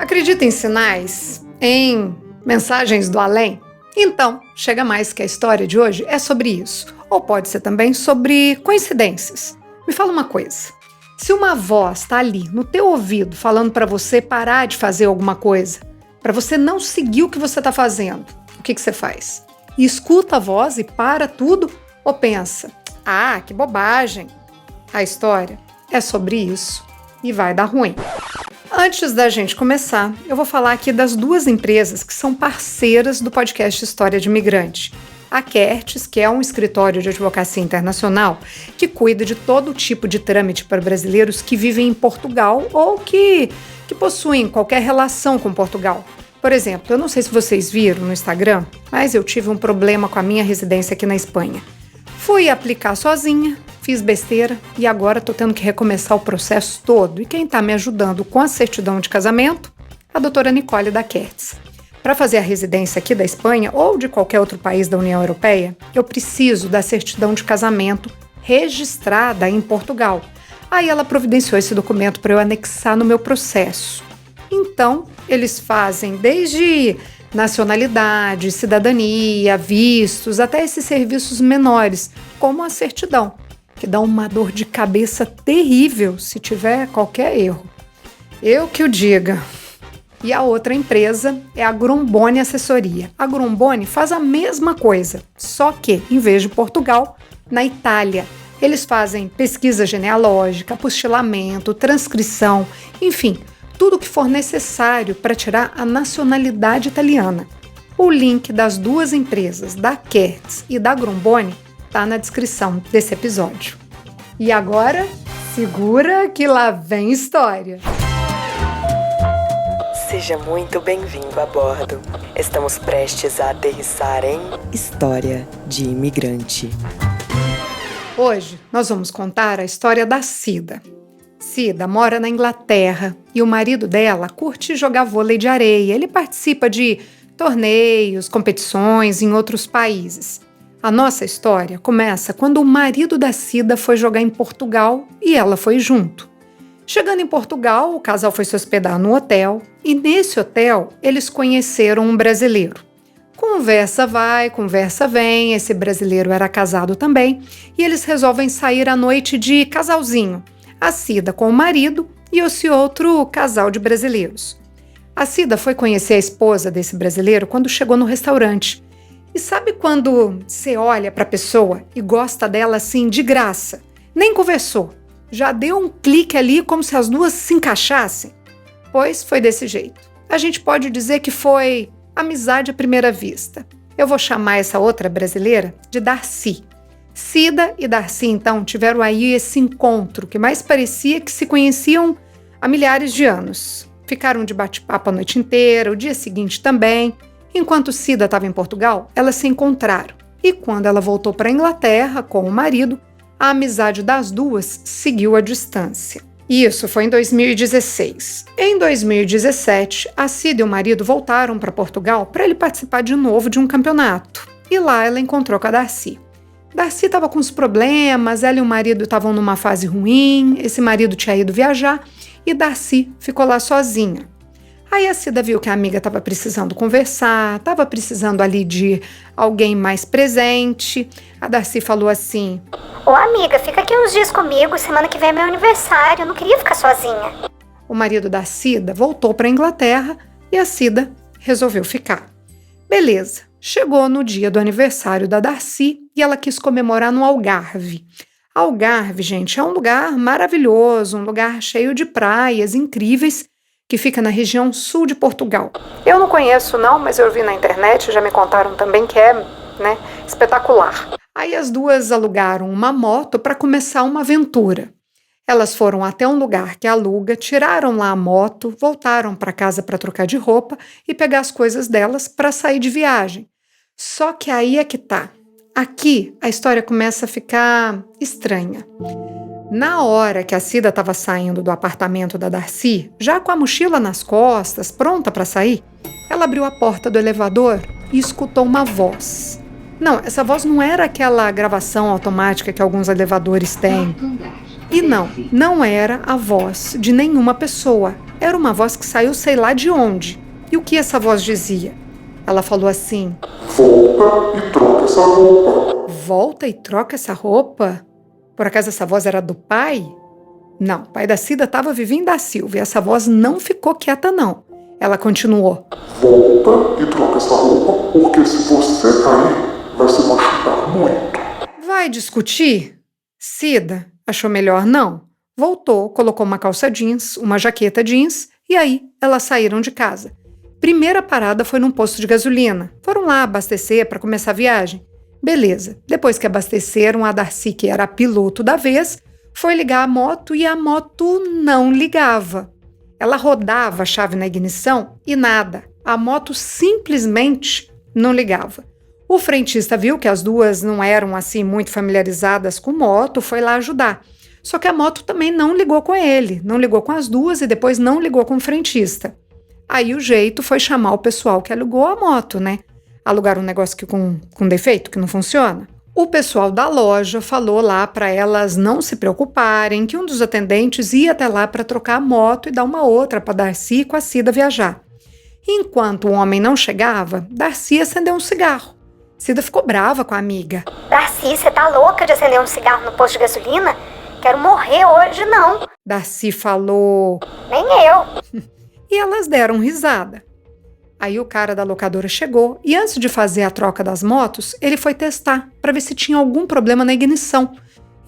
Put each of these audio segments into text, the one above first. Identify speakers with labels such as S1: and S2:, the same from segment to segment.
S1: Acredita em sinais? Em mensagens do além? Então, chega mais que a história de hoje é sobre isso. Ou pode ser também sobre coincidências. Me fala uma coisa. Se uma voz está ali no teu ouvido falando para você parar de fazer alguma coisa, para você não seguir o que você está fazendo, o que você faz? Escuta a voz e para tudo? Ou pensa, que bobagem. A história é sobre isso e vai dar ruim. Antes da gente começar, eu vou falar aqui das duas empresas que são parceiras do podcast História de Imigrante. A Kertz, que é um escritório de advocacia internacional que cuida de todo tipo de trâmite para brasileiros que vivem em Portugal ou que possuem qualquer relação com Portugal. Por exemplo, eu não sei se vocês viram no Instagram, mas eu tive um problema com a minha residência aqui na Espanha. Fui aplicar sozinha, fiz besteira e agora estou tendo que recomeçar o processo todo. E quem está me ajudando com a certidão de casamento? A doutora Nicole da Kertz. Para fazer a residência aqui da Espanha ou de qualquer outro país da União Europeia, eu preciso da certidão de casamento registrada em Portugal. Aí ela providenciou esse documento para eu anexar no meu processo. Então, eles fazem desde nacionalidade, cidadania, vistos, até esses serviços menores, como a certidão, que dá uma dor de cabeça terrível se tiver qualquer erro. Eu que o diga. E a outra empresa é a Grombone Assessoria. A Grombone faz a mesma coisa, só que, em vez de Portugal, na Itália. Eles fazem pesquisa genealógica, apostilamento, transcrição, enfim, tudo o que for necessário para tirar a nacionalidade italiana. O link das duas empresas, da Kertz e da Grombone, está na descrição desse episódio. E agora, segura que lá vem história!
S2: Seja muito bem-vindo a bordo. Estamos prestes a aterrissar em História de Imigrante.
S1: Hoje nós vamos contar a história da Cida. Cida mora na Inglaterra e o marido dela curte jogar vôlei de areia. Ele participa de torneios, competições em outros países. A nossa história começa quando o marido da Cida foi jogar em Portugal e ela foi junto. Chegando em Portugal, o casal foi se hospedar no hotel e nesse hotel eles conheceram um brasileiro. Conversa vai, conversa vem, esse brasileiro era casado também e eles resolvem sair à noite de casalzinho. A Cida com o marido e esse outro casal de brasileiros. A Cida foi conhecer a esposa desse brasileiro quando chegou no restaurante. E sabe quando você olha para a pessoa e gosta dela assim de graça? Nem conversou. Já deu um clique ali como se as duas se encaixassem? Pois foi desse jeito. A gente pode dizer que foi amizade à primeira vista. Eu vou chamar essa outra brasileira de Darcy. Cida e Darcy, então, tiveram aí esse encontro que mais parecia que se conheciam há milhares de anos. Ficaram de bate-papo a noite inteira, o dia seguinte também. Enquanto Cida estava em Portugal, elas se encontraram. E quando ela voltou para a Inglaterra com o marido, a amizade das duas seguiu à distância. Isso foi em 2016. Em 2017, a Cida e o marido voltaram para Portugal para ele participar de novo de um campeonato. E lá ela encontrou com a Darcy. Darcy estava com uns problemas, ela e o marido estavam numa fase ruim, esse marido tinha ido viajar e Darcy ficou lá sozinha. Aí a Cida viu que a amiga estava precisando conversar, estava precisando ali de alguém mais presente. A Darcy falou assim:
S3: Ô amiga, fica aqui uns dias comigo, semana que vem é meu aniversário, eu não queria ficar sozinha.
S1: O marido da Cida voltou para a Inglaterra e a Cida resolveu ficar. Beleza. Chegou no dia do aniversário da Darcy e ela quis comemorar no Algarve. Algarve, gente, é um lugar maravilhoso, um lugar cheio de praias incríveis que fica na região sul de Portugal. Eu não conheço não, mas eu vi na internet, já me contaram também que é, espetacular. Aí as duas alugaram uma moto para começar uma aventura. Elas foram até um lugar que aluga, tiraram lá a moto, voltaram para casa para trocar de roupa e pegar as coisas delas para sair de viagem. Só que aí é que tá. Aqui a história começa a ficar estranha. Na hora que a Cida estava saindo do apartamento da Darcy, já com a mochila nas costas, pronta para sair, ela abriu a porta do elevador e escutou uma voz. Não, essa voz não era aquela gravação automática que alguns elevadores têm. E não era a voz de nenhuma pessoa. era uma voz que saiu sei lá de onde. E o que essa voz dizia? Ela falou assim:
S4: volta e troca essa roupa.
S1: Volta e troca essa roupa? Por acaso essa voz era do pai? Não, o pai da Cida estava Vivinho da Silva e essa voz não ficou quieta não. Ela continuou:
S4: volta e troca essa roupa, porque se você cair, vai se machucar muito.
S1: Vai discutir? Cida achou melhor não. Voltou, colocou uma calça jeans, uma jaqueta jeans e aí elas saíram de casa. Primeira parada foi num posto de gasolina. Foram lá abastecer para começar a viagem. Beleza, depois que abasteceram, a Darcy, que era a piloto da vez, foi ligar a moto e a moto não ligava. Ela rodava a chave na ignição e nada. A moto simplesmente não ligava. O frentista viu que as duas não eram assim muito familiarizadas com moto, foi lá ajudar. Só que a moto também não ligou com ele, não ligou com as duas e depois não ligou com o frentista. Aí o jeito foi chamar o pessoal que alugou a moto, né? Alugar um negócio que com defeito, que não funciona. O pessoal da loja falou lá para elas não se preocuparem, que um dos atendentes ia até lá para trocar a moto e dar uma outra para Darcy e com a Cida viajar. Enquanto o homem não chegava, Darcy acendeu um cigarro. Cida ficou brava com a amiga.
S3: Darcy, você tá louca de acender um cigarro no posto de gasolina? Quero morrer hoje, não.
S1: Darcy falou:
S3: nem eu.
S1: E elas deram risada. Aí o cara da locadora chegou e antes de fazer a troca das motos, ele foi testar para ver se tinha algum problema na ignição.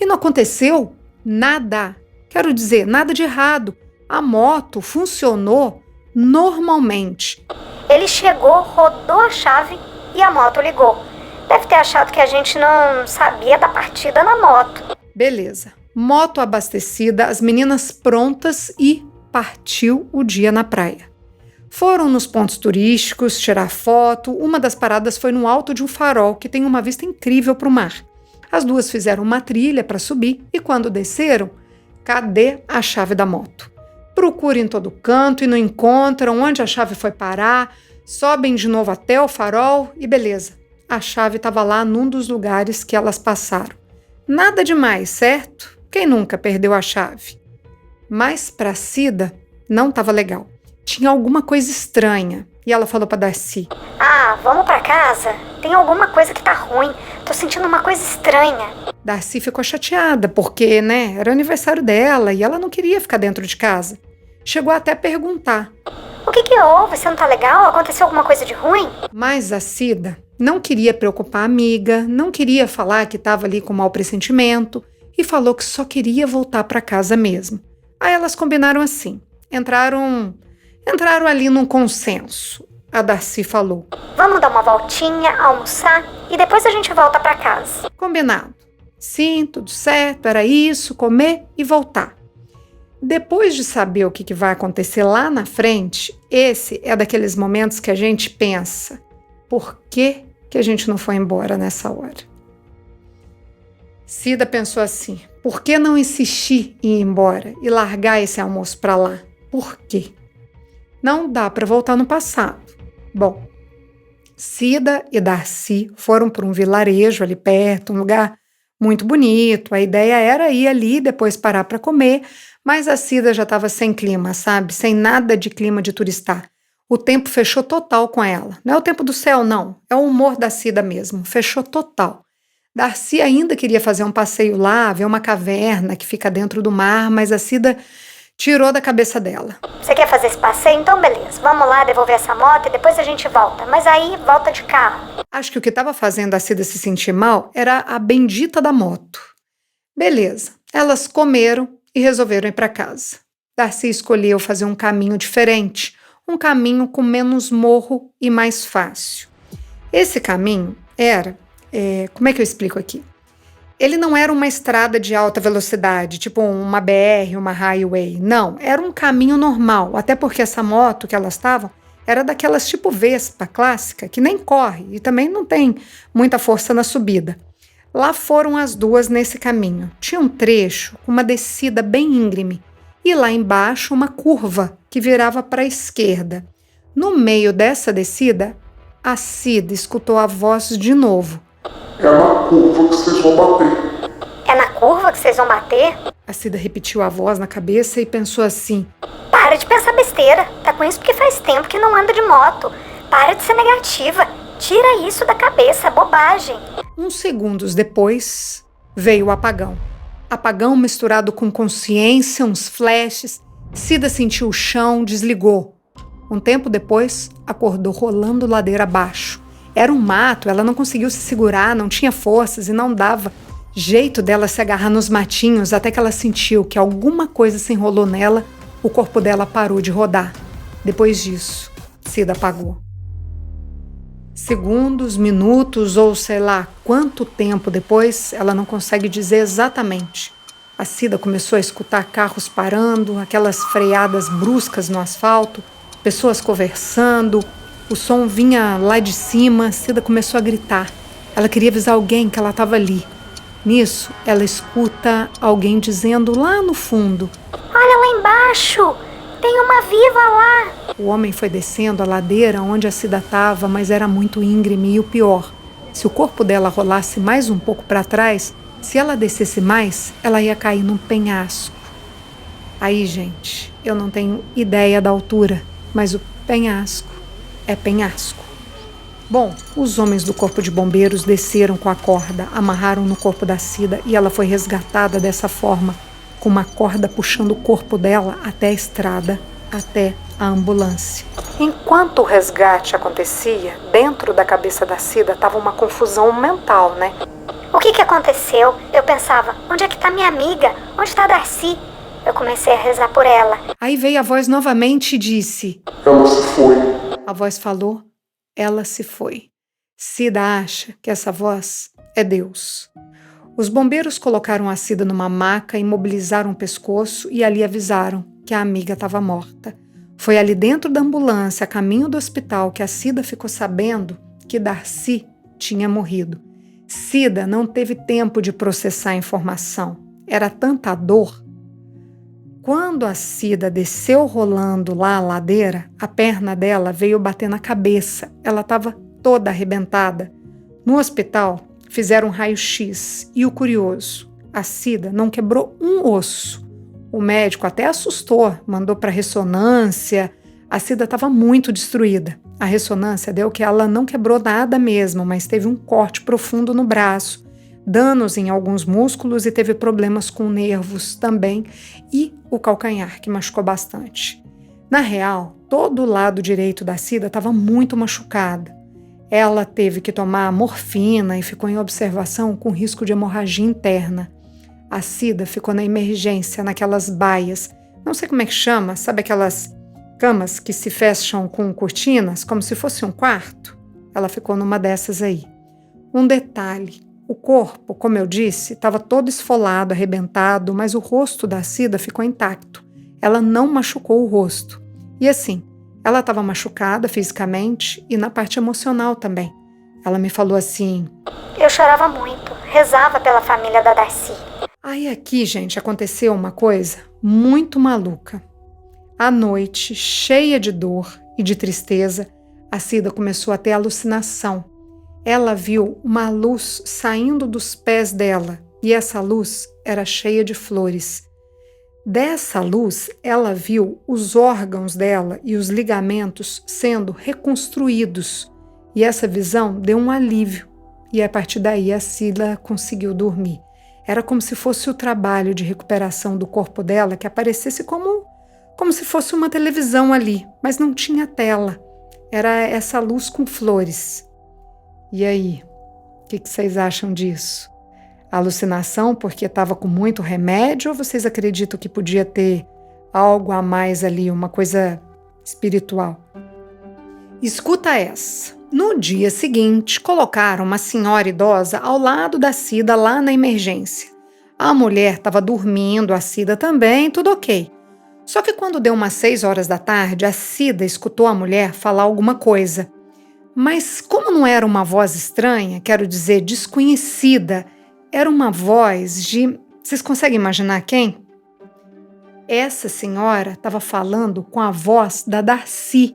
S1: E não aconteceu nada. Quero dizer, nada de errado. A moto funcionou normalmente.
S3: Ele chegou, rodou a chave e a moto ligou. Deve ter achado que a gente não sabia da partida na moto.
S1: Beleza. Moto abastecida, as meninas prontas e partiu o dia na praia. Foram nos pontos turísticos, tirar foto. Uma das paradas foi no alto de um farol que tem uma vista incrível para o mar. As duas fizeram uma trilha para subir e quando desceram, cadê a chave da moto? Procuram em todo canto e não encontram onde a chave foi parar, sobem de novo até o farol e beleza. A chave estava lá num dos lugares que elas passaram. Nada demais, certo? Quem nunca perdeu a chave? Mas para Cida não estava legal. Tinha alguma coisa estranha. E ela falou para Darcy:
S3: ah, vamos para casa? Tem alguma coisa que tá ruim. Tô sentindo uma coisa estranha.
S1: Darcy ficou chateada porque, era aniversário dela e ela não queria ficar dentro de casa. Chegou até a perguntar:
S3: o que houve? Você não tá legal? Aconteceu alguma coisa de ruim?
S1: Mas a Cida não queria preocupar a amiga, não queria falar que estava ali com mau pressentimento e falou que só queria voltar para casa mesmo. Aí elas combinaram assim. Entraram ali num consenso. A Darcy falou:
S3: vamos dar uma voltinha, almoçar e depois a gente volta para casa.
S1: Combinado. Sim, tudo certo, era isso, comer e voltar. Depois de saber o que vai acontecer lá na frente, esse é daqueles momentos que a gente pensa: por que a gente não foi embora nessa hora? Cida pensou assim: por que não insistir em ir embora e largar esse almoço para lá? Por quê? Não dá para voltar no passado. Bom, Cida e Darcy foram para um vilarejo ali perto, um lugar muito bonito. A ideia era ir ali e depois parar para comer, mas a Cida já estava sem clima, sabe? Sem nada de clima de turistar. O tempo fechou total com ela. Não é o tempo do céu, não. É o humor da Cida mesmo. Fechou total. Darcy ainda queria fazer um passeio lá, ver uma caverna que fica dentro do mar, mas a Cida tirou da cabeça dela.
S3: Você quer fazer esse passeio? Então beleza. Vamos lá devolver essa moto e depois a gente volta. Mas aí volta de carro.
S1: Acho que o que estava fazendo a Cida se sentir mal era a bendita da moto. Beleza. Elas comeram e resolveram ir para casa. Darcy escolheu fazer um caminho diferente. Um caminho com menos morro e mais fácil. Esse caminho era... como é que eu explico aqui? Ele não era uma estrada de alta velocidade, tipo uma BR, uma highway. Não, era um caminho normal. Até porque essa moto que elas estavam era daquelas tipo Vespa clássica, que nem corre e também não tem muita força na subida. Lá foram as duas nesse caminho. Tinha um trecho com uma descida bem íngreme. E lá embaixo uma curva que virava para a esquerda. No meio dessa descida, a Cida escutou a voz de novo.
S4: É na curva que vocês vão bater.
S3: É na curva que vocês vão bater?
S1: A Cida repetiu a voz na cabeça e pensou assim:
S3: para de pensar besteira. besteira. Tá com isso porque faz tempo que não anda de moto. Para de ser negativa. Tira isso da cabeça, bobagem.
S1: Uns segundos depois, veio o apagão. Apagão misturado com consciência, uns flashes. Cida sentiu o chão, desligou. Um tempo depois, acordou rolando ladeira abaixo. Era um mato, ela não conseguiu se segurar, não tinha forças e não dava jeito dela se agarrar nos matinhos até que ela sentiu que alguma coisa se enrolou nela, o corpo dela parou de rodar. Depois disso, Cida apagou. Segundos, minutos ou sei lá quanto tempo depois, ela não consegue dizer exatamente. A Cida começou a escutar carros parando, aquelas freadas bruscas no asfalto, pessoas conversando, o som vinha lá de cima, Cida começou a gritar. Ela queria avisar alguém que ela estava ali. Nisso, ela escuta alguém dizendo lá no fundo:
S3: Olha lá embaixo, tem uma viva lá.
S1: O homem foi descendo a ladeira onde a Cida estava, mas era muito íngreme e o pior, se o corpo dela rolasse mais um pouco para trás, se ela descesse mais, ela ia cair num penhasco. Aí, gente, eu não tenho ideia da altura, mas o penhasco é penhasco. Bom, os homens do corpo de bombeiros desceram com a corda, amarraram no corpo da Cida e ela foi resgatada dessa forma, com uma corda puxando o corpo dela até a estrada, até a ambulância. Enquanto o resgate acontecia, dentro da cabeça da Cida estava uma confusão mental, né?
S3: O que aconteceu? Eu pensava, onde é que tá minha amiga? Onde tá a Darcy? Eu comecei a rezar por ela.
S1: Aí veio a voz novamente e disse:
S4: Ela se foi.
S1: A voz falou: ela se foi. Cida acha que essa voz é Deus. Os bombeiros colocaram a Cida numa maca, imobilizaram o pescoço e ali avisaram que a amiga estava morta. Foi ali dentro da ambulância, a caminho do hospital, que a Cida ficou sabendo que Darcy tinha morrido. Cida não teve tempo de processar a informação. Era tanta dor. Quando a Cida desceu rolando lá a ladeira, a perna dela veio bater na cabeça. Ela estava toda arrebentada. No hospital, fizeram um raio-x e o curioso, a Cida não quebrou um osso. O médico até assustou, mandou para ressonância. A Cida estava muito destruída. A ressonância deu que ela não quebrou nada mesmo, mas teve um corte profundo no braço, danos em alguns músculos e teve problemas com nervos também e o calcanhar, que machucou bastante. Na real, todo o lado direito da Cida estava muito machucado. Ela teve que tomar morfina e ficou em observação com risco de hemorragia interna. A Cida ficou na emergência, naquelas baias. Não sei como é que chama, sabe aquelas camas que se fecham com cortinas, como se fosse um quarto? Ela ficou numa dessas aí. Um detalhe, o corpo, como eu disse, estava todo esfolado, arrebentado, mas o rosto da Cida ficou intacto. Ela não machucou o rosto. E assim, ela estava machucada fisicamente e na parte emocional também. Ela me falou assim:
S3: eu chorava muito, rezava pela família da Darcy.
S1: Aí aqui, gente, aconteceu uma coisa muito maluca. À noite, cheia de dor e de tristeza, a Cida começou a ter alucinação. Ela viu uma luz saindo dos pés dela e essa luz era cheia de flores. Dessa luz, ela viu os órgãos dela e os ligamentos sendo reconstruídos e essa visão deu um alívio e a partir daí a Cida conseguiu dormir. Era como se fosse o trabalho de recuperação do corpo dela que aparecesse como se fosse uma televisão ali, mas não tinha tela. Era essa luz com flores. E aí, o que vocês acham disso? Alucinação porque estava com muito remédio ou vocês acreditam que podia ter algo a mais ali, uma coisa espiritual? Escuta essa. No dia seguinte, colocaram uma senhora idosa ao lado da Cida lá na emergência. A mulher estava dormindo, a Cida também, tudo ok. Só que quando deu umas 6 horas da tarde, a Cida escutou a mulher falar alguma coisa. Mas como não era uma voz estranha, quero dizer desconhecida, era uma voz de... Vocês conseguem imaginar quem? Essa senhora estava falando com a voz da Darcy.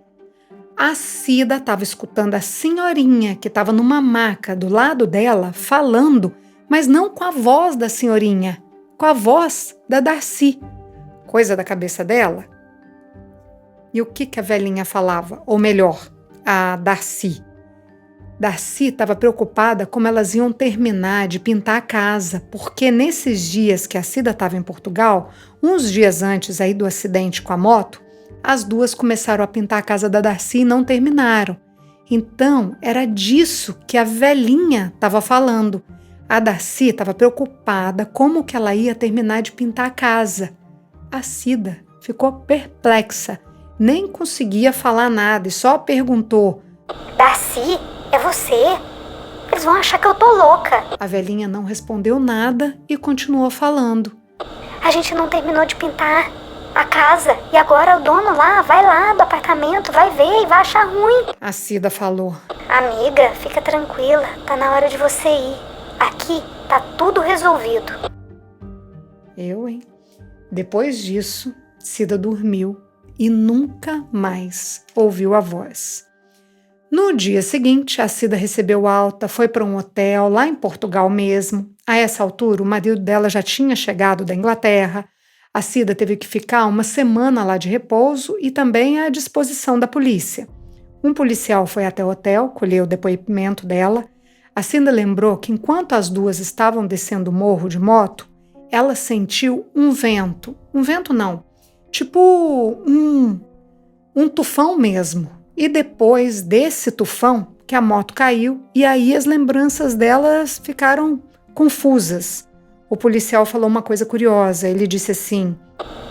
S1: A Cida estava escutando a senhorinha que estava numa maca do lado dela falando, mas não com a voz da senhorinha, com a voz da Darcy. Coisa da cabeça dela? E o que a velhinha falava? Ou melhor, a Darcy. Darcy estava preocupada como elas iam terminar de pintar a casa, porque nesses dias que a Cida estava em Portugal, uns dias antes aí do acidente com a moto, as duas começaram a pintar a casa da Darcy e não terminaram. Então, era disso que a velhinha estava falando. A Darcy estava preocupada como que ela ia terminar de pintar a casa. A Cida ficou perplexa, nem conseguia falar nada e só perguntou:
S3: Darcy, é você? Eles vão achar que eu tô louca.
S1: A velhinha não respondeu nada e continuou falando.
S3: A gente não terminou de pintar a casa e agora o dono vai lá do apartamento, vai ver e vai achar ruim.
S1: A Cida falou.
S3: Amiga, fica tranquila, tá na hora de você ir. Aqui tá tudo resolvido.
S1: Hein? Depois disso, Cida dormiu e nunca mais ouviu a voz. No dia seguinte, a Cida recebeu alta, foi para um hotel lá em Portugal mesmo. A essa altura, o marido dela já tinha chegado da Inglaterra. A Cida teve que ficar uma semana lá de repouso e também à disposição da polícia. Um policial foi até o hotel, colheu o depoimento dela. A Cida lembrou que enquanto as duas estavam descendo o morro de moto, ela sentiu um vento. Um vento não, tipo um tufão mesmo. E depois desse tufão que a moto caiu e aí as lembranças delas ficaram confusas. O policial falou uma coisa curiosa, ele disse assim: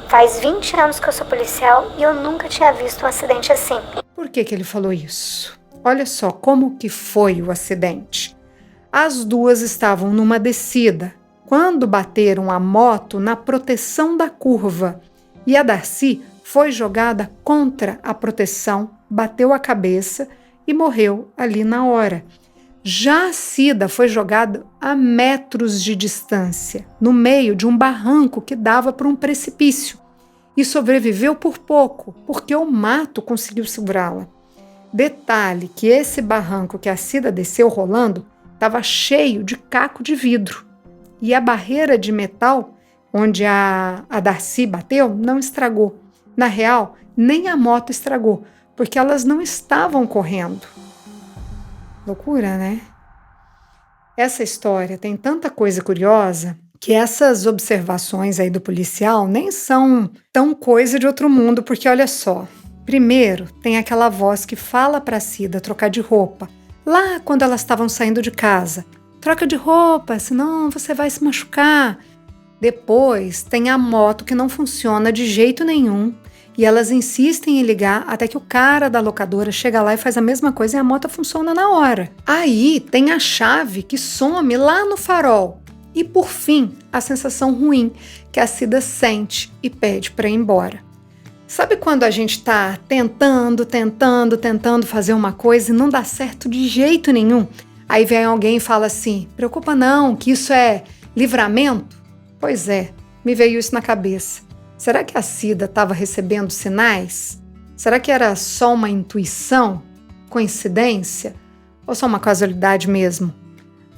S3: Faz 20 anos que eu sou policial e eu nunca tinha visto um acidente assim.
S1: Por que ele falou isso? Olha só como que foi o acidente. As duas estavam numa descida, quando bateram a moto na proteção da curva e a Darcy foi jogada contra a proteção, bateu a cabeça e morreu ali na hora. Já a Cida foi jogada a metros de distância, no meio de um barranco que dava para um precipício, e sobreviveu por pouco, porque o mato conseguiu segurá-la. Detalhe que esse barranco que a Cida desceu rolando estava cheio de caco de vidro, e a barreira de metal onde a Darcy bateu não estragou. Na real, nem a moto estragou, porque elas não estavam correndo. Loucura, né? Essa história tem tanta coisa curiosa que essas observações aí do policial nem são tão coisa de outro mundo, porque olha só. Primeiro, tem aquela voz que fala pra Cida trocar de roupa, lá quando elas estavam saindo de casa. Troca de roupa, senão você vai se machucar. Depois, tem a moto que não funciona de jeito nenhum. E elas insistem em ligar até que o cara da locadora chega lá e faz a mesma coisa e a moto funciona na hora. Aí tem a chave que some lá no farol. E por fim, a sensação ruim que a Cida sente e pede para ir embora. Sabe quando a gente está tentando fazer uma coisa e não dá certo de jeito nenhum? Aí vem alguém e fala assim: preocupa não, que isso é livramento? Pois é, me veio isso na cabeça. Será que a Cida estava recebendo sinais? Será que era só uma intuição? Coincidência? Ou só uma casualidade mesmo?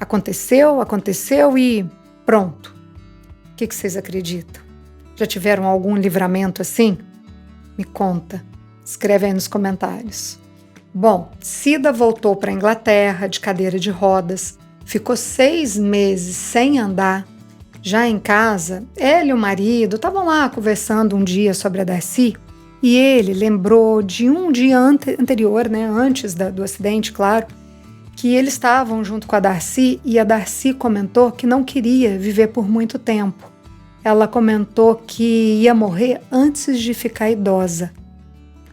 S1: Aconteceu e pronto. O que vocês acreditam? Já tiveram algum livramento assim? Me conta. Escreve aí nos comentários. Bom, Cida voltou para a Inglaterra de cadeira de rodas, ficou 6 meses sem andar. Já em casa, ela e o marido estavam lá conversando um dia sobre a Darcy e ele lembrou de um dia anterior, antes do acidente, claro, que eles estavam junto com a Darcy e a Darcy comentou que não queria viver por muito tempo. Ela comentou que ia morrer antes de ficar idosa.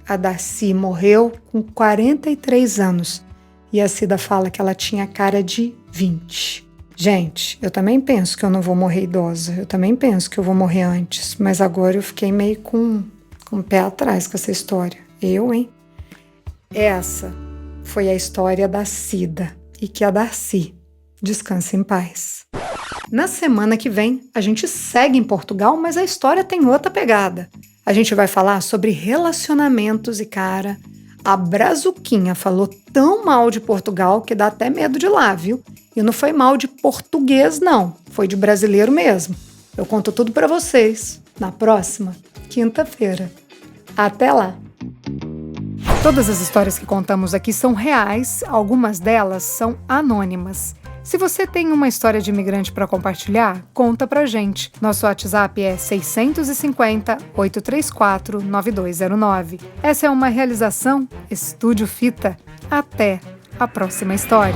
S1: A Darcy morreu com 43 anos e a Cida fala que ela tinha cara de 20. Gente, eu também penso que eu não vou morrer idosa, eu também penso que eu vou morrer antes, mas agora eu fiquei meio com o pé atrás com essa história. Essa foi a história da Cida e que a Darcy descanse em paz. Na semana que vem, a gente segue em Portugal, mas a história tem outra pegada. A gente vai falar sobre relacionamentos e, cara, a Brazuquinha falou tão mal de Portugal que dá até medo de ir lá, viu? E não foi mal de português, não. Foi de brasileiro mesmo. Eu conto tudo pra vocês na próxima quinta-feira. Até lá! Todas as histórias que contamos aqui são reais, algumas delas são anônimas. Se você tem uma história de imigrante para compartilhar, conta pra gente. Nosso WhatsApp é 650-834-9209. Essa é uma realização Estúdio Fita. Até a próxima história.